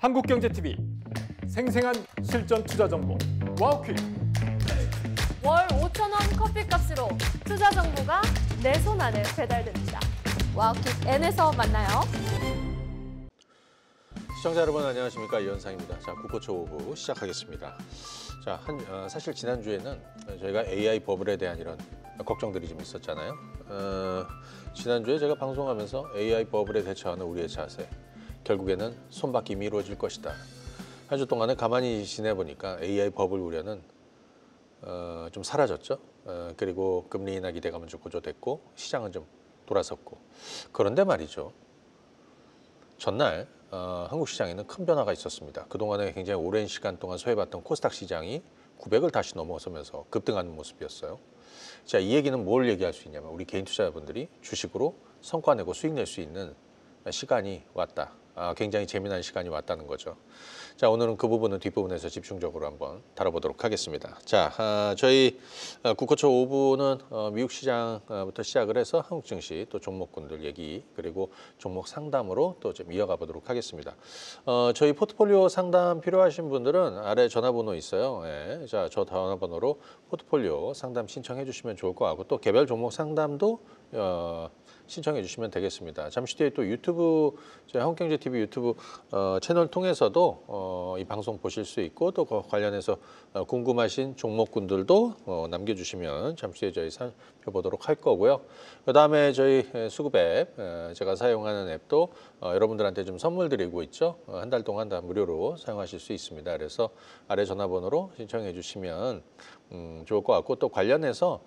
한국경제TV 생생한 실전 투자 정보 와우퀴. 월 5,000원 커피값으로 투자 정보가 내 손 안에 배달됩니다. 와우킥 N에서 만나요. 시청자 여러분 안녕하십니까, 이현상입니다. 자, 국고초 오후 시작하겠습니다. 자, 사실 지난주에는 저희가 AI 버블에 대한 이런 걱정들이 좀 있었잖아요. 지난주에 제가 방송하면서 AI 버블에 대처하는 우리의 자세, 결국에는 손바뀜이 이루어질 것이다. 한 주 동안에 가만히 지내보니까 AI 버블 우려는 좀 사라졌죠. 그리고 금리 인하 기대감은 좀 고조됐고 시장은 좀 돌아섰고. 그런데 말이죠, 전날 한국 시장에는 큰 변화가 있었습니다. 그동안에 굉장히 오랜 시간 동안 소외받던 코스닥 시장이 900을 다시 넘어서면서 급등하는 모습이었어요. 자, 이 얘기는 뭘 얘기할 수 있냐면 우리 개인 투자자분들이 주식으로 성과 내고 수익 낼 수 있는 시간이 왔다. 굉장히 재미난 시간이 왔다는 거죠. 자, 오늘은 그 부분은 뒷부분에서 집중적으로 한번 다뤄보도록 하겠습니다. 자, 저희 국고초 5부는 미국 시장부터 시작을 해서 한국 증시 또 종목군들 얘기 그리고 종목 상담으로 또 좀 이어가 보도록 하겠습니다. 저희 포트폴리오 상담 필요하신 분들은 아래 전화번호 있어요. 예, 자, 저 전화번호로 포트폴리오 상담 신청해 주시면 좋을 것 같고 또 개별 종목 상담도 신청해 주시면 되겠습니다. 잠시 뒤에 또 유튜브, 저희 한국경제TV 유튜브 채널 통해서도 이 방송 보실 수 있고 또 그 관련해서 궁금하신 종목군들도 남겨주시면 잠시 뒤에 저희 살펴보도록 할 거고요. 그다음에 저희 수급 앱, 제가 사용하는 앱도 여러분들한테 좀 선물 드리고 있죠. 한 달 동안 다 무료로 사용하실 수 있습니다. 그래서 아래 전화번호로 신청해 주시면 좋을 것 같고 또 관련해서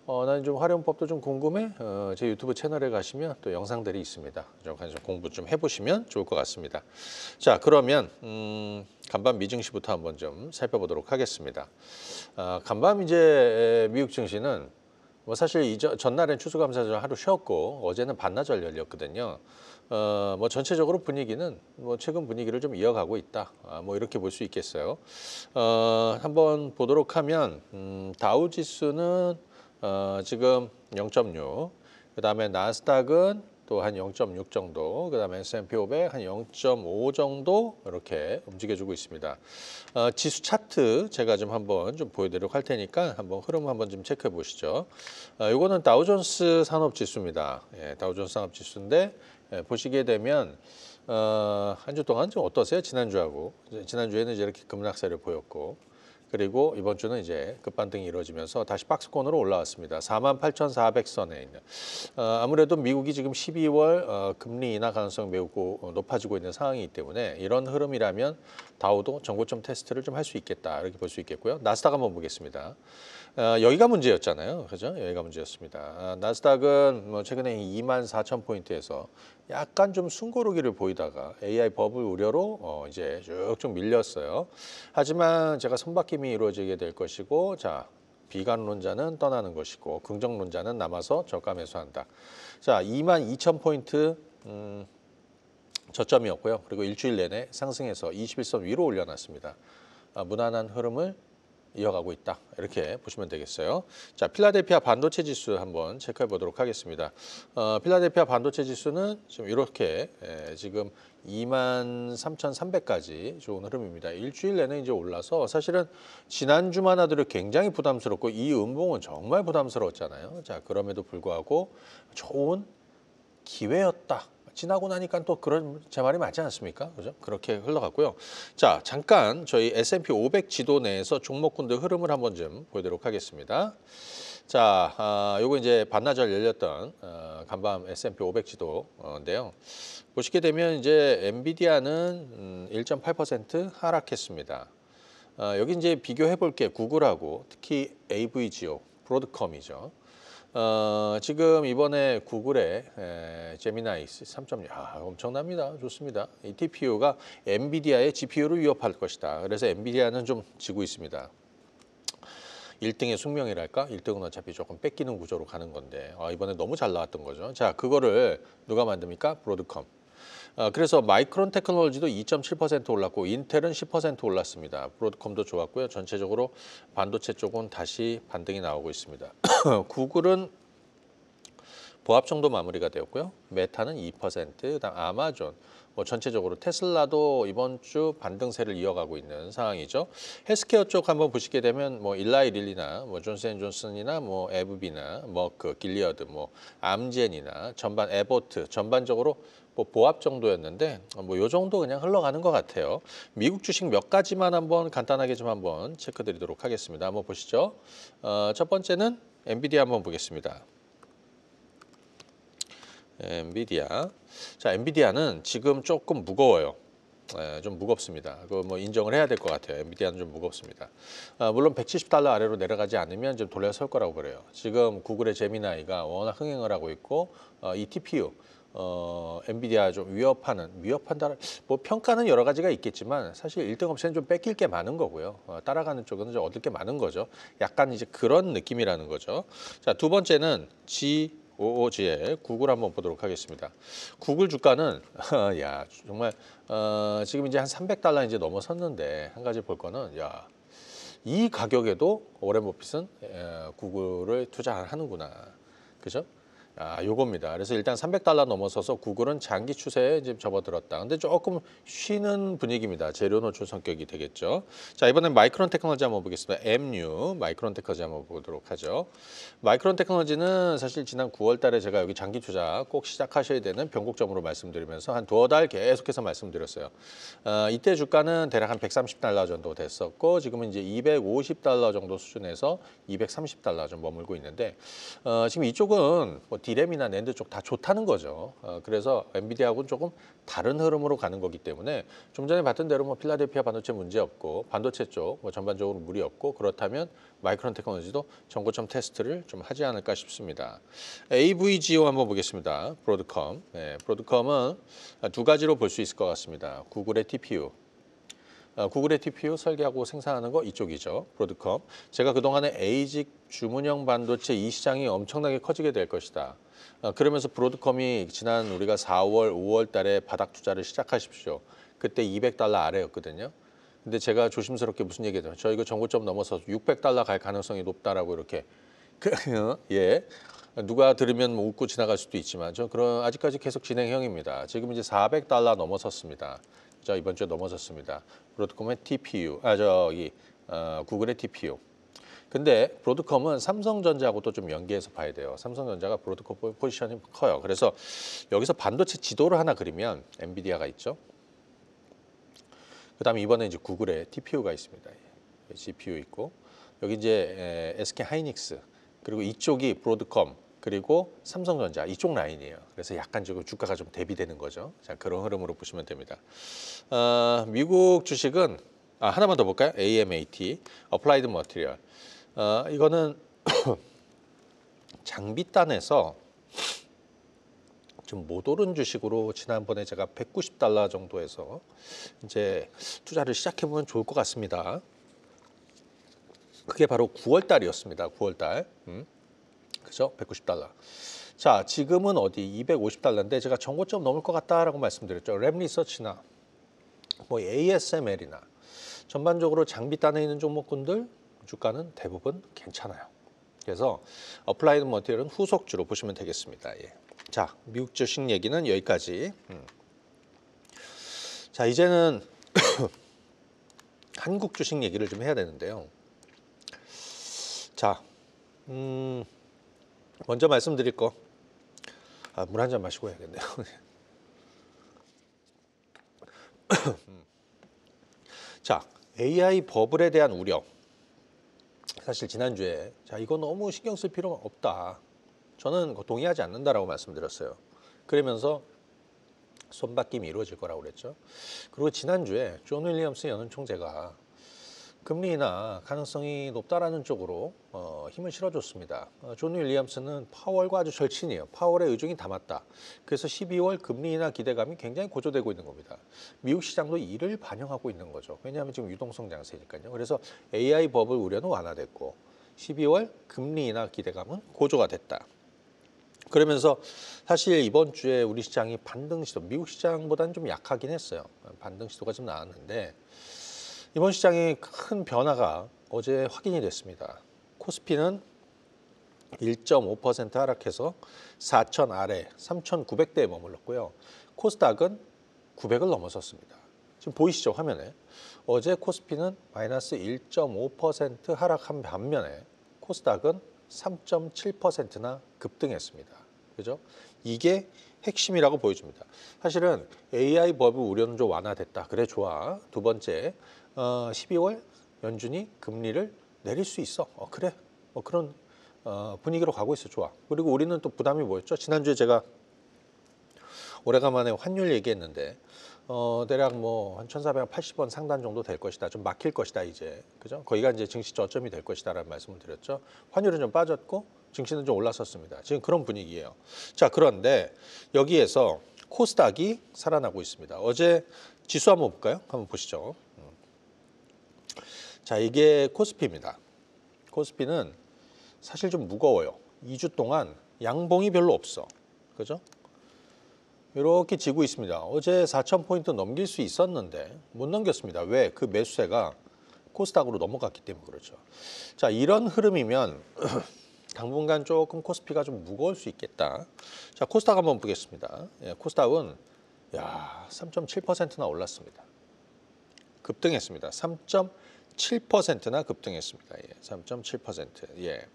나는 좀 활용법도 좀 궁금해. 제 유튜브 채널에 가시면 또 영상들이 있습니다. 좀 공부 좀 해보시면 좋을 것 같습니다. 자, 그러면 간밤 미증시부터 한번 좀 살펴보도록 하겠습니다. 간밤 이제 미국 증시는 뭐 사실 전날엔 추수감사절 하루 쉬었고 어제는 반나절 열렸거든요. 뭐 전체적으로 분위기는 뭐 최근 분위기를 좀 이어가고 있다. 뭐 이렇게 볼 수 있겠어요. 한번 보도록 하면 다우 지수는 지금 0.6, 그다음에 나스닥은 또 한 0.6 정도, 그다음에 S&P 500 한 0.5 정도 이렇게 움직여주고 있습니다. 지수 차트 제가 좀 한번 좀 보여드리도록 할 테니까 한번 흐름 한번 좀 체크해 보시죠. 이거는 다우존스 산업지수입니다. 예, 다우존스 산업지수인데 보시게 되면 한 주 동안 좀 어떠세요? 지난주하고. 지난주에는 이제 이렇게 급락세를 보였고 그리고 이번 주는 이제 급반등이 이루어지면서 다시 박스권으로 올라왔습니다. 48,400선에 있는. 아무래도 미국이 지금 12월 금리 인하 가능성이 매우 높아지고 있는 상황이기 때문에 이런 흐름이라면 다우도 정고점 테스트를 좀 할 수 있겠다 이렇게 볼 수 있겠고요. 나스닥 한번 보겠습니다. 여기가 문제였잖아요. 그죠? 여기가 문제였습니다. 나스닥은 뭐 최근에 24,000포인트에서 약간 좀 숨고르기를 보이다가 AI 버블 우려로 이제 쭉쭉 밀렸어요. 하지만 제가 손바뀜이 이루어지게 될 것이고, 자, 비관론자는 떠나는 것이고 긍정론자는 남아서 저가 매수한다. 자, 22,000포인트 저점이었고요. 그리고 일주일 내내 상승해서 21선 위로 올려놨습니다. 무난한 흐름을 이어가고 있다. 이렇게 보시면 되겠어요. 자, 필라델피아 반도체 지수 한번 체크해 보도록 하겠습니다. 필라델피아 반도체 지수는 지금 이렇게 지금 23,300까지 좋은 흐름입니다. 일주일 내내 이제 올라서 사실은 지난주만 하더라도 굉장히 부담스럽고 이 음봉은 정말 부담스러웠잖아요. 자, 그럼에도 불구하고 좋은 기회였다. 지나고 나니까 또 그런 제 말이 맞지 않습니까? 그죠? 그렇게 흘러갔고요. 자, 잠깐 저희 S&P 500 지도 내에서 종목군들 흐름을 한번 좀 보도록 하겠습니다. 자, 요거 이제 반나절 열렸던 간밤 S&P 500 지도인데요. 보시게 되면 이제 엔비디아는 1.8% 하락했습니다. 여기 이제 비교해 볼 게 구글하고 특히 AVGO, 브로드컴이죠. 지금 이번에 구글의 제미나이 3.6 엄청납니다. 좋습니다. 이 TPU가 엔비디아의 GPU를 위협할 것이다. 그래서 엔비디아는 좀 지고 있습니다. 1등의 숙명이랄까? 1등은 어차피 조금 뺏기는 구조로 가는 건데 이번에 너무 잘 나왔던 거죠. 자, 그거를 누가 만듭니까? 브로드컴. 그래서 마이크론 테크놀로지도 2.7% 올랐고 인텔은 10% 올랐습니다. 브로드컴도 좋았고요. 전체적으로 반도체 쪽은 다시 반등이 나오고 있습니다. 구글은 보합 정도 마무리가 되었고요. 메타는 2%, 그다음 아마존, 뭐 전체적으로 테슬라도 이번 주 반등세를 이어가고 있는 상황이죠. 헬스케어 쪽 한번 보시게 되면 뭐 일라이 릴리나 뭐 존슨앤존슨이나 뭐 에브비나 머크, 길리어드, 뭐 암젠이나 전반 에보트 전반적으로 뭐 보합 정도였는데 뭐 요 정도 그냥 흘러가는 것 같아요. 미국 주식 몇 가지만 한번 간단하게 좀 한번 체크드리도록 하겠습니다. 한번 보시죠. 첫 번째는 엔비디아 한번 보겠습니다. 엔비디아. 자, 엔비디아는 지금 조금 무거워요. 좀 무겁습니다. 그거 뭐 인정을 해야 될 것 같아요. 엔비디아는 좀 무겁습니다. 물론 $170 아래로 내려가지 않으면 좀 돌려설 거라고 그래요. 지금 구글의 제미나이가 워낙 흥행을 하고 있고 이 TPU 엔비디아 좀 위협한다. 뭐 평가는 여러 가지가 있겠지만 사실 1등 업체는 좀 뺏길 게 많은 거고요. 따라가는 쪽은 좀 얻을 게 많은 거죠. 약간 이제 그런 느낌이라는 거죠. 자, 두 번째는 OOGL 구글 한번 보도록 하겠습니다. 구글 주가는 야 정말 지금 이제 한 $300 이제 넘어섰는데 한 가지 볼 거는 야 이 가격에도 워렌 버핏은 구글을 투자하는구나, 그죠? 요겁니다. 그래서 일단 $300 넘어서서 구글은 장기 추세에 이제 접어들었다. 근데 조금 쉬는 분위기입니다. 재료 노출 성격이 되겠죠. 자, 이번엔 마이크론 테크놀로지 한번 보겠습니다. MU 마이크론 테크놀로지 한번 보도록 하죠. 마이크론 테크놀로지는 사실 지난 9월 달에 제가 여기 장기 투자 꼭 시작하셔야 되는 변곡점으로 말씀드리면서 한 두어 달 계속해서 말씀드렸어요. 이때 주가는 대략 한 $130 정도 됐었고 지금은 이제 $250 정도 수준에서 $230 좀 머물고 있는데 지금 이쪽은 뭐 디램이나 낸드 쪽 다 좋다는 거죠. 그래서 엔비디아하고는 조금 다른 흐름으로 가는 거기 때문에 좀 전에 봤던 대로 뭐 필라델피아 반도체 문제 없고 반도체 쪽 뭐 전반적으로 무리 없고 그렇다면 마이크론 테크놀로지도 전고점 테스트를 좀 하지 않을까 싶습니다. AVGO 한번 보겠습니다. 브로드컴. 브로드컴은 두 가지로 볼 수 있을 것 같습니다. 구글의 TPU. 구글의 TPU 설계하고 생산하는 거 이쪽이죠. 브로드컴. 제가 그동안에 에이직 주문형 반도체 이 시장이 엄청나게 커지게 될 것이다. 그러면서 브로드컴이 지난 우리가 4월, 5월 달에 바닥 투자를 시작하십시오. 그때 $200 아래였거든요. 근데 제가 조심스럽게 무슨 얘기했죠? 저 이거 정고점 넘어서 $600 갈 가능성이 높다라고 이렇게 예. 누가 들으면 뭐 웃고 지나갈 수도 있지만 저 그런 아직까지 계속 진행형입니다. 지금 이제 $400 넘어섰습니다. 자, 이번 주에 넘어섰습니다. 브로드컴의 TPU, 구글의 TPU. 근데 브로드컴은 삼성전자하고도 좀 연계해서 봐야 돼요. 삼성전자가 브로드컴 포지션이 커요. 그래서 여기서 반도체 지도를 하나 그리면 엔비디아가 있죠. 그다음에 이번에 이제 구글의 TPU가 있습니다. GPU 있고 여기 이제 SK 하이닉스 그리고 이쪽이 브로드컴 그리고 삼성전자 이쪽 라인이에요. 그래서 약간 지금 주가가 좀 대비되는 거죠. 자, 그런 흐름으로 보시면 됩니다. 미국 주식은 하나만 더 볼까요? AMAT, 어플라이드 머티리얼. 이거는 장비단에서 좀 못 오른 주식으로 지난번에 제가 $190 정도에서 이제 투자를 시작해보면 좋을 것 같습니다. 그게 바로 9월 달이었습니다. 9월 달. 그죠? $190. 자, 지금은 어디 $250인데 제가 정고점 넘을 것 같다라고 말씀드렸죠. 램리서치나 뭐 ASML이나 전반적으로 장비단에 있는 종목군들 주가는 대부분 괜찮아요. 그래서 어플라이드 머티리얼은 후속주로 보시면 되겠습니다. 예. 자, 미국 주식 얘기는 여기까지. 자, 이제는 한국 주식 얘기를 좀 해야 되는데요. 자, 먼저 말씀드릴 거. 물 한 잔 마시고 해야겠네요. 자, AI 버블에 대한 우려. 사실 지난주에 자, 이거 너무 신경 쓸 필요가 없다. 저는 동의하지 않는다라고 말씀드렸어요. 그러면서 손바뀜이 이루어질 거라고 그랬죠. 그리고 지난주에 존 윌리엄스 연은 총재가 금리 인하 가능성이 높다라는 쪽으로 힘을 실어줬습니다. 존 윌리엄스는 파월과 아주 절친이에요. 파월의 의중이 담았다. 그래서 12월 금리 인하 기대감이 굉장히 고조되고 있는 겁니다. 미국 시장도 이를 반영하고 있는 거죠. 왜냐하면 지금 유동성 장세니까요. 그래서 AI 버블 우려는 완화됐고 12월 금리 인하 기대감은 고조가 됐다. 그러면서 사실 이번 주에 우리 시장이 반등 시도, 미국 시장보다는 좀 약하긴 했어요. 반등 시도가 좀 나왔는데 이번 시장의 큰 변화가 어제 확인이 됐습니다. 코스피는 1.5% 하락해서 4,000 아래 3,900대에 머물렀고요. 코스닥은 900을 넘어섰습니다. 지금 보이시죠, 화면에. 어제 코스피는 마이너스 1.5% 하락한 반면에 코스닥은 3.7%나 급등했습니다. 그죠? 이게 핵심이라고 보여줍니다. 사실은 AI 버블 우려는 좀 완화됐다. 그래, 좋아. 두 번째, 12월 연준이 금리를 내릴 수 있어. 그래. 그런 분위기로 가고 있어. 좋아. 그리고 우리는 또 부담이 뭐였죠? 지난주에 제가 오래간만에 환율 얘기했는데 대략 뭐 한 1,480원 상단 정도 될 것이다. 좀 막힐 것이다 이제. 그죠? 거기가 이제 증시 저점이 될 것이다라는 말씀을 드렸죠. 환율은 좀 빠졌고 증시는 좀 올랐었습니다. 지금 그런 분위기예요. 자, 그런데 여기에서 코스닥이 살아나고 있습니다. 어제 지수 한번 볼까요? 한번 보시죠. 자, 이게 코스피입니다. 코스피는 사실 좀 무거워요. 2주 동안 양봉이 별로 없어. 그죠? 이렇게 지고 있습니다. 어제 4,000포인트 넘길 수 있었는데 못 넘겼습니다. 왜? 그 매수세가 코스닥으로 넘어갔기 때문에 그렇죠. 자, 이런 흐름이면 당분간 조금 코스피가 좀 무거울 수 있겠다. 자, 코스닥 한번 보겠습니다. 예, 코스닥은 3.7%나 올랐습니다. 급등했습니다. 3.7%나 급등했습니다. 예, 3.7%. 예.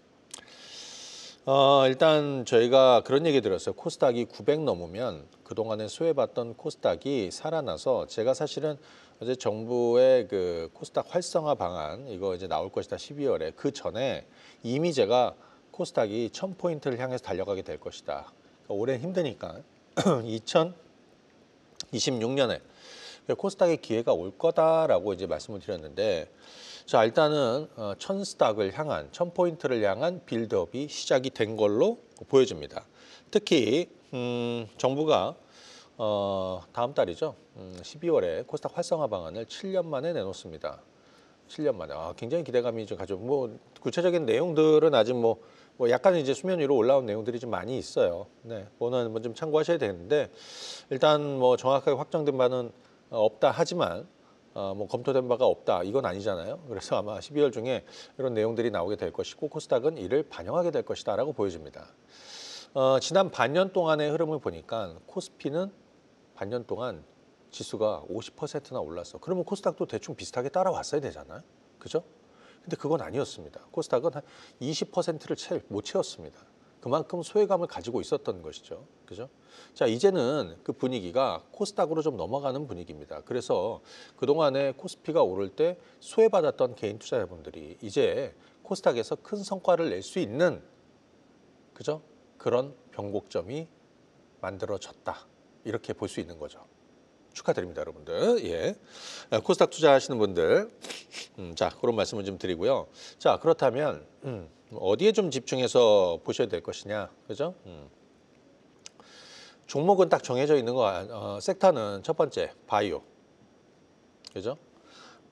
일단 저희가 그런 얘기 들었어요. 코스닥이 900 넘으면 그동안에 소외받던 코스닥이 살아나서 제가 사실은 어제 정부의 그 코스닥 활성화 방안 이거 이제 나올 것이다 12월에 그 전에 이미 제가 코스닥이 1000포인트를 향해서 달려가게 될 것이다. 그러니까 올해는 힘드니까 2026년에 코스닥의 기회가 올 거다라고 이제 말씀을 드렸는데 자, 일단은 1000스닥을 향한 1000포인트를 향한 빌드업이 시작이 된 걸로 보여집니다. 특히 정부가 다음 달이죠. 12월에 코스닥 활성화 방안을 7년 만에 내놓습니다. 7년 만에. 굉장히 기대감이 좀 가죠. 뭐 구체적인 내용들은 아직 뭐 약간 이제 수면 위로 올라온 내용들이 좀 많이 있어요. 네, 그거는 뭐 좀 참고하셔야 되는데 일단 뭐 정확하게 확정된 바는 없다 하지만 뭐 검토된 바가 없다 이건 아니잖아요. 그래서 아마 12월 중에 이런 내용들이 나오게 될 것이고 코스닥은 이를 반영하게 될 것이다라고 보여집니다. 지난 반년 동안의 흐름을 보니까 코스피는 반년 동안 지수가 50%나 올랐어. 그러면 코스닥도 대충 비슷하게 따라왔어야 되잖아요. 그죠? 근데 그건 아니었습니다. 코스닥은 한 20%를 못 채웠습니다. 그만큼 소외감을 가지고 있었던 것이죠. 그죠? 자, 이제는 그 분위기가 코스닥으로 좀 넘어가는 분위기입니다. 그래서 그동안에 코스피가 오를 때 소외받았던 개인 투자자분들이 이제 코스닥에서 큰 성과를 낼 수 있는 그죠? 그런 변곡점이 만들어졌다. 이렇게 볼 수 있는 거죠. 축하드립니다, 여러분들. 예. 코스닥 투자하시는 분들. 자, 그런 말씀을 좀 드리고요. 자, 그렇다면 어디에 좀 집중해서 보셔야 될 것이냐, 그죠? 종목은 딱 정해져 있는 거, 섹터는 첫 번째 바이오, 그죠?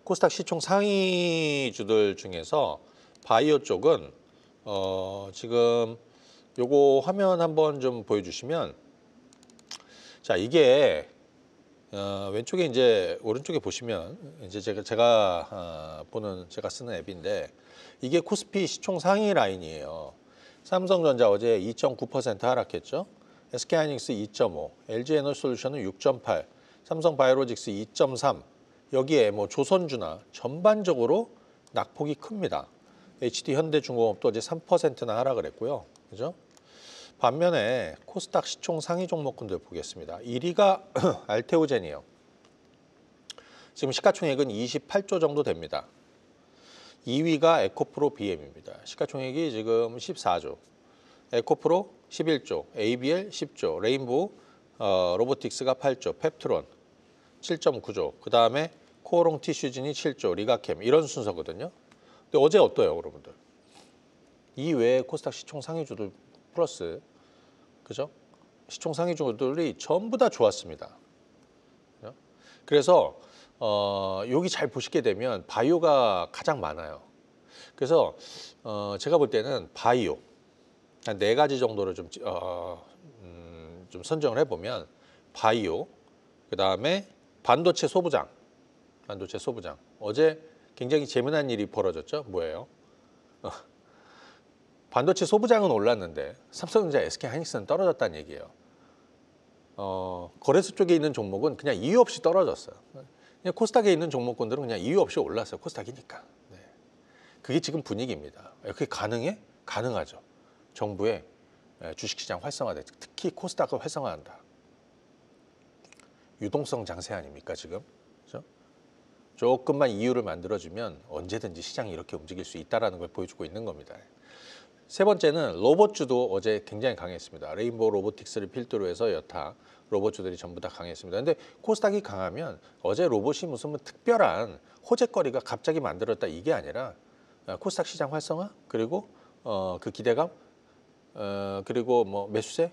코스닥 시총 상위주들 중에서 바이오 쪽은 지금 요거 화면 한번 좀 보여주시면, 자, 이게 왼쪽에 이제 오른쪽에 보시면 이제 제가 쓰는 앱인데 이게 코스피 시총 상위 라인이에요. 삼성전자 어제 2.9% 하락했죠. SK하이닉스 2.5, LG에너솔루션은 6.8, 삼성바이오로직스 2.3. 여기에 뭐 조선주나 전반적으로 낙폭이 큽니다. HD현대중공업도 어제 3%나 하락을 했고요. 그죠? 반면에 코스닥 시총 상위 종목군들 보겠습니다. 1위가 알테오젠이에요. 지금 시가총액은 28조 정도 됩니다. 2위가 에코프로 BM입니다. 시가총액이 지금 14조. 에코프로 11조, ABL 10조, 레인보우 로보틱스가 8조, 펩트론 7.9조, 그 다음에 코오롱 티슈진이 7조, 리가캠 이런 순서거든요. 근데 어제 어때요, 여러분들? 이 외에 코스닥 시총 상위주들 플러스, 그죠? 시총 상위주들이 전부 다 좋았습니다. 그래서 여기 잘 보시게 되면 바이오가 가장 많아요. 그래서 제가 볼 때는 바이오 한 4가지 정도를 좀 선정을 해보면 바이오, 그 다음에 반도체 소부장. 어제 굉장히 재미난 일이 벌어졌죠. 뭐예요? 반도체 소부장은 올랐는데 삼성전자, SK하이닉스는 떨어졌다는 얘기예요. 거래소 쪽에 있는 종목은 그냥 이유 없이 떨어졌어요. 그냥 코스닥에 있는 종목군들은 그냥 이유 없이 올랐어요. 코스닥이니까. 네. 그게 지금 분위기입니다. 그게 가능해? 가능하죠. 정부의 주식시장 활성화돼. 특히 코스닥을 활성화한다. 유동성 장세 아닙니까 지금? 그렇죠? 조금만 이유를 만들어주면 언제든지 시장이 이렇게 움직일 수 있다는 걸 보여주고 있는 겁니다. 세 번째는 로봇주도 어제 굉장히 강했습니다. 레인보우 로보틱스를 필두로 해서 여타 로봇주들이 전부 다 강했습니다. 근데 코스닥이 강하면 어제 로봇이 무슨 뭐 특별한 호재거리가 갑자기 만들었다 이게 아니라 코스닥 시장 활성화 그리고 그 기대감 그리고 뭐 매수세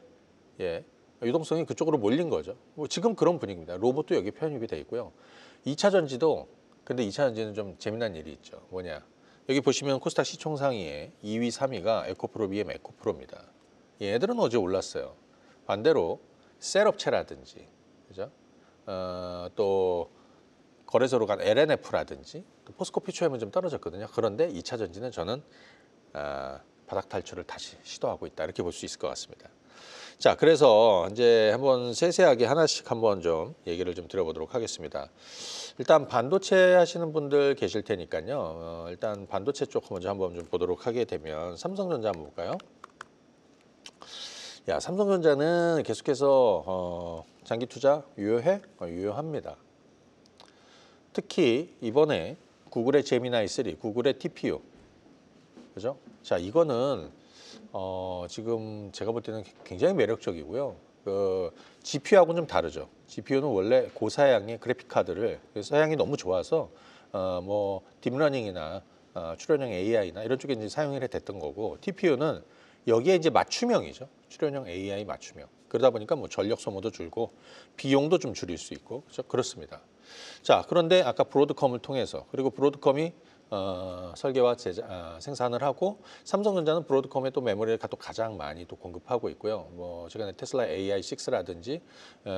예 유동성이 그쪽으로 몰린 거죠. 뭐 지금 그런 분위기입니다. 로봇도 여기 편입이 돼 있고요. 2차 전지도 근데 2차 전지는 좀 재미난 일이 있죠. 뭐냐? 여기 보시면 코스닥 시총 상위에 2위, 3위가 에코프로, BM 에코프로입니다. 얘들은 어제 올랐어요. 반대로 셀업체라든지, 그죠? 또 거래소로 간 LNF라든지, 또 포스코 피초엠은 좀 떨어졌거든요. 그런데 2차 전지는 저는 바닥 탈출을 다시 시도하고 있다 이렇게 볼 수 있을 것 같습니다. 자, 그래서 이제 한번 세세하게 하나씩 한번 좀 얘기를 좀 드려보도록 하겠습니다. 일단 반도체 하시는 분들 계실 테니까요. 일단 반도체 쪽 먼저 한번 좀 보도록 하게 되면 삼성전자 한번 볼까요? 야, 삼성전자는 계속해서 장기 투자 유효해? 유효합니다. 특히 이번에 구글의 제미나이 3, 구글의 TPU, 그죠? 자, 이거는 지금 제가 볼 때는 굉장히 매력적이고요. 그 GPU하고는 좀 다르죠. GPU는 원래 고사양의 그래픽 카드를 사양이 너무 좋아서 뭐 딥러닝이나 추론형 AI나 이런 쪽에 이제 사용을 됐던 거고, TPU는 여기에 이제 맞춤형이죠. 추론형 AI 맞춤형. 그러다 보니까 뭐 전력 소모도 줄고 비용도 좀 줄일 수 있고, 그렇죠? 그렇습니다. 자, 그런데 아까 브로드컴을 통해서, 그리고 브로드컴이 설계와 생산을 하고, 삼성전자는 브로드컴에 또 메모리를 또 가장 많이 또 공급하고 있고요. 뭐 최근에 테슬라 AI6라든지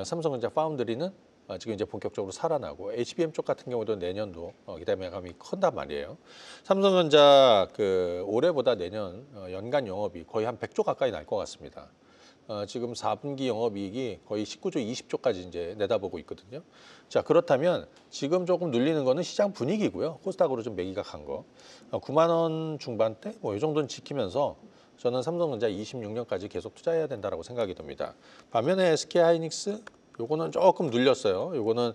삼성전자 파운드리는 지금 이제 본격적으로 살아나고, HBM 쪽 같은 경우도 내년도 기대감이 큰단 말이에요. 삼성전자 그 올해보다 내년 연간 영업이 거의 한 100조 가까이 날 것 같습니다. 지금 4분기 영업이익이 거의 19조, 20조까지 이제 내다보고 있거든요. 자, 그렇다면 지금 조금 눌리는 거는 시장 분위기고요. 코스닥으로 좀 매기가 간 거. 9만 원 중반대 뭐 이 정도는 지키면서 저는 삼성전자 26년까지 계속 투자해야 된다라고 생각이 듭니다. 반면에 SK하이닉스 요거는 조금 눌렸어요. 요거는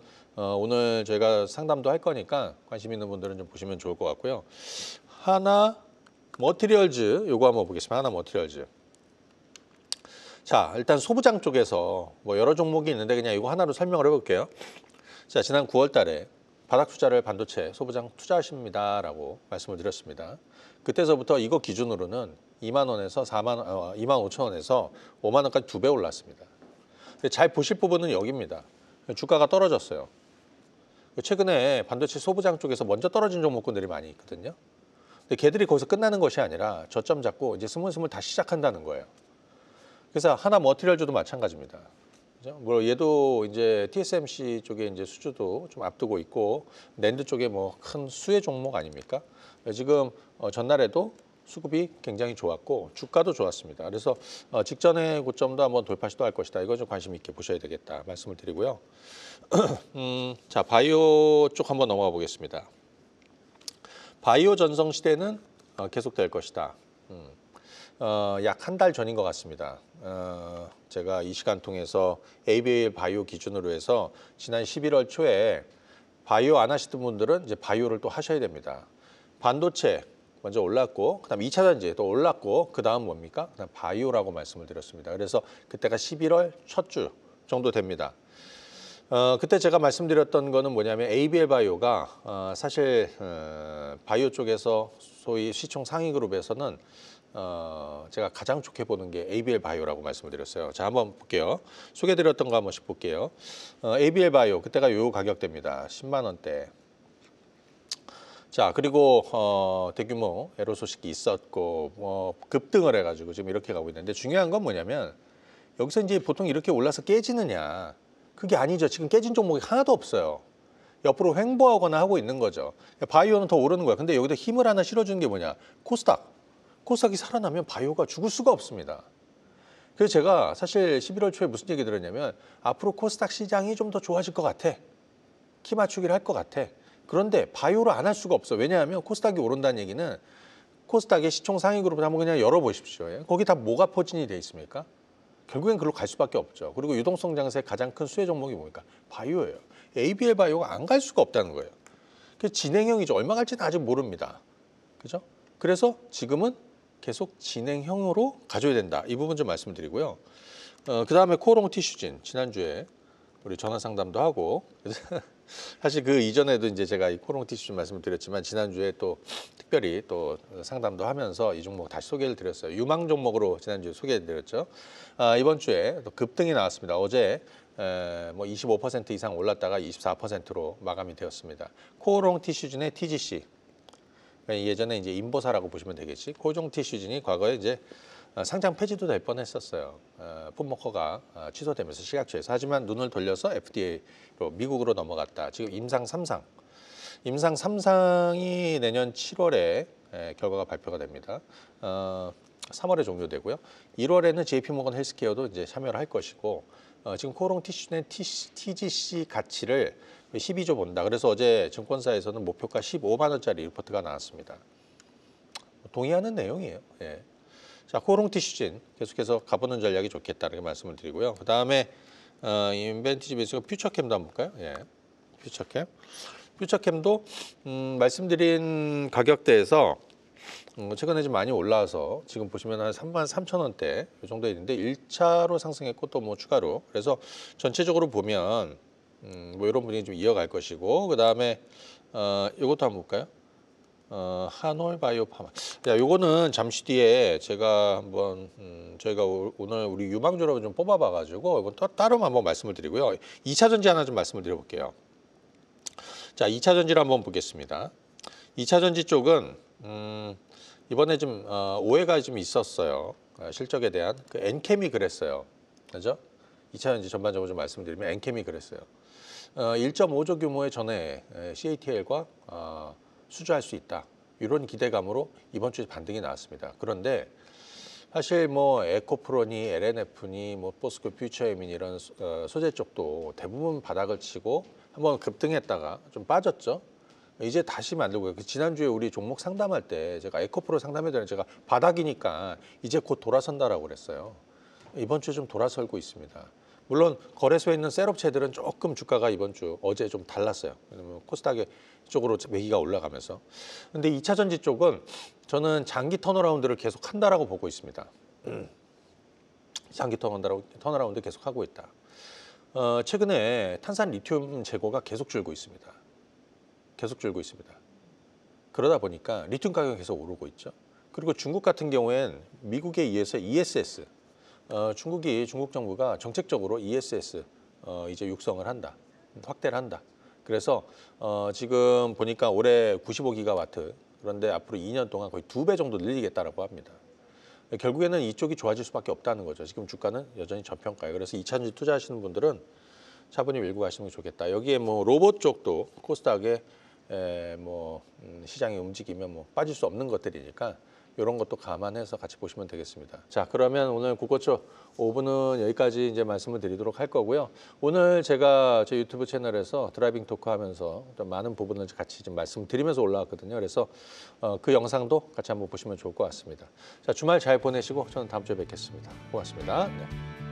오늘 저희가 상담도 할 거니까 관심 있는 분들은 좀 보시면 좋을 것 같고요. 하나 머티리얼즈 요거 한번 보겠습니다. 하나 머티리얼즈. 자, 일단 소부장 쪽에서 뭐 여러 종목이 있는데 그냥 이거 하나로 설명을 해볼게요. 자, 지난 9월 달에 바닥 투자를 반도체 소부장 투자하십니다라고 말씀을 드렸습니다. 그때서부터 이거 기준으로는 2만 원에서 2만 5천 원에서 5만 원까지 2배 올랐습니다. 근데 잘 보실 부분은 여기입니다. 주가가 떨어졌어요. 최근에 반도체 소부장 쪽에서 먼저 떨어진 종목군들이 많이 있거든요. 근데 걔들이 거기서 끝나는 것이 아니라 저점 잡고 이제 스물스물 다시 시작한다는 거예요. 그래서 하나 머티리얼즈도 마찬가지입니다. 그죠? 뭐 얘도 이제 TSMC 쪽에 이제 수주도 좀 앞두고 있고, 낸드 쪽에 뭐 큰 수혜 종목 아닙니까? 지금 전날에도 수급이 굉장히 좋았고 주가도 좋았습니다. 그래서 직전의 고점도 한번 돌파 시도할 것이다. 이거 좀 관심 있게 보셔야 되겠다 말씀을 드리고요. 자, 바이오 쪽 한번 넘어가 보겠습니다. 바이오 전성 시대는 계속될 것이다. 약 한 달 전인 것 같습니다. 제가 이 시간 통해서 ABL 바이오 기준으로 해서 지난 11월 초에 바이오 안 하시던 분들은 이제 바이오를 또 하셔야 됩니다. 반도체 먼저 올랐고, 그다음 2차 전지 또 올랐고, 그다음 뭡니까? 그다음 바이오라고 말씀을 드렸습니다. 그래서 그때가 11월 첫 주 정도 됩니다. 그때 제가 말씀드렸던 거는 뭐냐면 ABL 바이오가 사실 바이오 쪽에서 소위 시총 상위 그룹에서는 제가 가장 좋게 보는 게 ABL 바이오라고 말씀을 드렸어요. 자, 한번 볼게요. 소개드렸던 거 한 번씩 볼게요. ABL 바이오 그때가 요 가격대입니다. 10만 원대. 자, 그리고 대규모 애로 소식이 있었고 뭐 급등을 해가지고 지금 이렇게 가고 있는데, 중요한 건 뭐냐면 여기서 이제 보통 이렇게 올라서 깨지느냐, 그게 아니죠. 지금 깨진 종목이 하나도 없어요. 옆으로 횡보하거나 하고 있는 거죠. 바이오는 더 오르는 거야. 근데 여기다 힘을 하나 실어주는 게 뭐냐? 코스닥. 코스닥이 살아나면 바이오가 죽을 수가 없습니다. 그래서 제가 사실 11월 초에 무슨 얘기 들었냐면 앞으로 코스닥 시장이 좀 더 좋아질 것 같아. 키 맞추기를 할 것 같아. 그런데 바이오를 안 할 수가 없어. 왜냐하면 코스닥이 오른다는 얘기는 코스닥의 시총 상위 그룹을 한번 그냥 열어보십시오. 거기 다 뭐가 포진이 돼 있습니까? 결국엔 그걸로 갈 수밖에 없죠. 그리고 유동성 장세의 가장 큰 수혜 종목이 뭡니까? 바이오예요. ABL 바이오가 안 갈 수가 없다는 거예요. 그 진행형이죠. 얼마 갈지는 아직 모릅니다. 그죠? 그래서 지금은 계속 진행형으로 가져야 된다. 이 부분 좀 말씀드리고요. 그 다음에 코오롱 티슈진 지난주에 우리 전화 상담도 하고 사실 그 이전에도 이제 제가 이 코오롱 티슈진 말씀을 드렸지만 지난주에 또 특별히 또 상담도 하면서 이 종목 다시 소개를 드렸어요. 유망 종목으로 지난주에 소개해 드렸죠. 이번 주에 또 급등이 나왔습니다. 어제 뭐 25% 이상 올랐다가 24%로 마감이 되었습니다. 코오롱 티슈진의 TGC 예전에 이제 인보사라고 보시면 되겠지. 코오롱 티슈진이 과거에 이제 상장 폐지도 될 뻔했었어요. 풋먹허가 취소되면서 식약처에서. 하지만 눈을 돌려서 FDA로 미국으로 넘어갔다. 지금 임상 3상. 임상 3상이 내년 7월에 결과가 발표가 됩니다. 3월에 종료되고요. 1월에는 JP모건 헬스케어도 이제 참여를 할 것이고 지금 코오롱 티슈진의 TGC 가치를 12조 본다. 그래서 어제 증권사에서는 목표가 15만 원짜리 리포트가 나왔습니다. 동의하는 내용이에요. 예. 자, 코오롱 티슈진 계속해서 가보는 전략이 좋겠다는 말씀을 드리고요. 그 다음에 인벤티지 베이스가 퓨처캠도 한번 볼까요? 예, 퓨처캠. 퓨처캠도 말씀드린 가격대에서 최근에 좀 많이 올라와서 지금 보시면 한 33,000원대 이 정도 있는데 1차로 상승했고 또 뭐 추가로. 그래서 전체적으로 보면 뭐 이런 분위기 좀 이어갈 것이고 그 다음에 이것도 한번 볼까요? 한올 바이오파마. 야, 요거는 잠시 뒤에 제가 한번 저희가 오늘 우리 유망주로 좀 뽑아봐가지고 이건 또 따로 한번 말씀을 드리고요. 2차 전지 하나 좀 말씀을 드려볼게요. 자, 2차 전지를 한번 보겠습니다. 2차 전지 쪽은 이번에 좀 오해가 좀 있었어요. 실적에 대한 그 엔캠이 그랬어요. 그죠? 2차 전지 전반적으로 좀 말씀드리면 엔캠이 그랬어요. 1.5조 규모의 전에 CATL과 수주할 수 있다. 이런 기대감으로 이번 주에 반등이 나왔습니다. 그런데 사실 뭐 에코프로니, LNF니, 뭐 포스코 퓨처엠이니 이런 소재 쪽도 대부분 바닥을 치고 한번 급등했다가 좀 빠졌죠. 이제 다시 만들고요. 지난주에 우리 종목 상담할 때 제가 에코프로 상담에 제가 바닥이니까 이제 곧 돌아선다라고 그랬어요. 이번 주에 좀 돌아설고 있습니다. 물론 거래소에 있는 셀업체들은 조금 주가가 이번 주 어제 좀 달랐어요. 왜냐면 코스닥에 쪽으로 매기가 올라가면서. 근데 2차 전지 쪽은 저는 장기 턴어라운드를 계속 한다라고 보고 있습니다. 장기 턴어라운드 계속 하고 있다. 최근에 탄산 리튬 재고가 계속 줄고 있습니다. 계속 줄고 있습니다. 그러다 보니까 리튬 가격이 계속 오르고 있죠. 그리고 중국 같은 경우엔 미국에 의해서 ESS 중국 정부가 정책적으로 ESS 이제 육성을 한다, 확대를 한다. 그래서 지금 보니까 올해 95기가와트 그런데 앞으로 2년 동안 거의 2배 정도 늘리겠다라고 합니다. 결국에는 이쪽이 좋아질 수밖에 없다는 거죠. 지금 주가는 여전히 저평가예요. 그래서 2차전지 투자하시는 분들은 차분히 밀고 가시는 게 좋겠다. 여기에 뭐 로봇 쪽도 코스닥에 뭐 시장이 움직이면 뭐 빠질 수 없는 것들이니까. 이런 것도 감안해서 같이 보시면 되겠습니다. 자, 그러면 오늘 국고초 5분은 여기까지 이제 말씀을 드리도록 할 거고요. 오늘 제가 제 유튜브 채널에서 드라이빙 토크 하면서 좀 많은 부분을 같이 좀 말씀드리면서 올라왔거든요. 그래서 그 영상도 같이 한번 보시면 좋을 것 같습니다. 자, 주말 잘 보내시고 저는 다음 주에 뵙겠습니다. 고맙습니다. 네.